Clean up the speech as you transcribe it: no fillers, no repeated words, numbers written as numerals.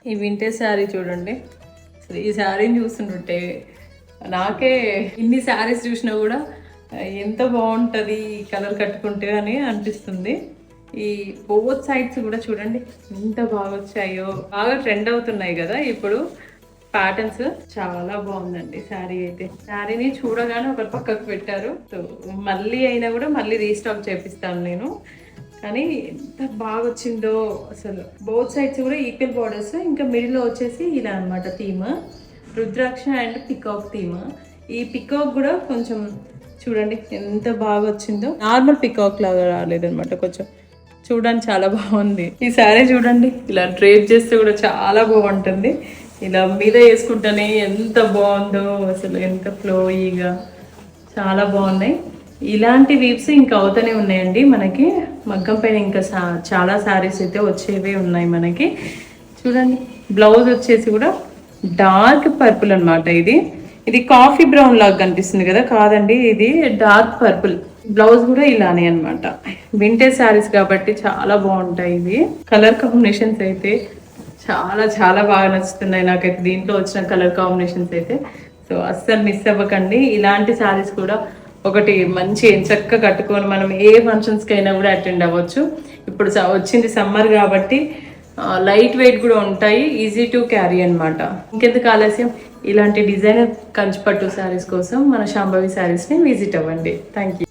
ఈ వింటేజ్ శారీ చూడండి. అసలు ఈ శారీని చూస్తుంటే నాకే ఇన్ని శారీస్ చూసినా కూడా ఎంత బాగుంటుంది ఈ కలర్ కట్టుకుంటే అని అనిపిస్తుంది. ఈ బోత్ సైడ్స్ కూడా చూడండి ఎంత బాగా వచ్చాయో. బాగా ట్రెండ్ అవుతున్నాయి కదా ఇప్పుడు ప్యాటర్న్స్. చాలా బాగుందండి శారీ అయితే. శారీని చూడగానే ఒకరి పక్కకు పెట్టారు. సో మళ్ళీ అయినా కూడా మళ్ళీ రీస్టాక్ చేపిస్తాను నేను. కానీ ఎంత బాగా వచ్చిందో అసలు. బోత్ సైడ్స్ కూడా ఈక్వల్ బార్డర్స్. ఇంకా మిడిల్లో వచ్చేసి ఇలా అనమాట theme. Rudraksha and peacock theme. ఈ పికాక్ కూడా కొంచెం చూడండి ఎంత బాగా వచ్చిందో. నార్మల్ పికాక్ లాగా రాలేదనమాట, కొంచెం చూడడానికి చాలా బాగుంది. ఈ శారీ చూడండి ఇలా డ్రేప్ చేస్తే కూడా చాలా బాగుంటుంది. ఇలా మీద వేసుకుంటేనే ఎంత బాగుందో అసలు, ఎంత ఫ్లోయిగా చాలా బాగున్నాయి. ఇలాంటి వీవ్స్ ఇంకా అవుతూనే ఉన్నాయండి మనకి మగ్గం పైన. ఇంకా చాలా శారీస్ అయితే వచ్చేవే ఉన్నాయి మనకి. చూడండి బ్లౌజ్ వచ్చేసి కూడా డార్క్ పర్పుల్ అనమాట. ఇది కాఫీ బ్రౌన్ లాగా కనిపిస్తుంది కదా, కాదండి ఇది డార్క్ పర్పుల్. బ్లౌజ్ కూడా ఇలానే అనమాట. వింటేజ్ శారీస్ కాబట్టి చాలా బాగుంటాయి ఇవి. కలర్ కాంబినేషన్స్ అయితే చాలా చాలా బాగా నచ్చుతున్నాయి నాకైతే దీంట్లో వచ్చిన కలర్ కాంబినేషన్స్ అయితే. సో అస్సలు మిస్ అవ్వకండి. ఇలాంటి శారీస్ కూడా ఒకటి మంచి చక్కగా కట్టుకొని మనం ఏ ఫంక్షన్స్కి అయినా కూడా అటెండ్ అవ్వచ్చు. ఇప్పుడు వచ్చింది సమ్మర్ కాబట్టి లైట్ వెయిట్ కూడా ఉంటాయి, ఈజీ టు క్యారీ అనమాట. ఇంకెందుకు ఆలస్యం, ఇలాంటి డిజైనర్ కంచిపట్టు శారీస్ కోసం మన శాంభవి శారీస్ని విజిట్ అవ్వండి. Thank you.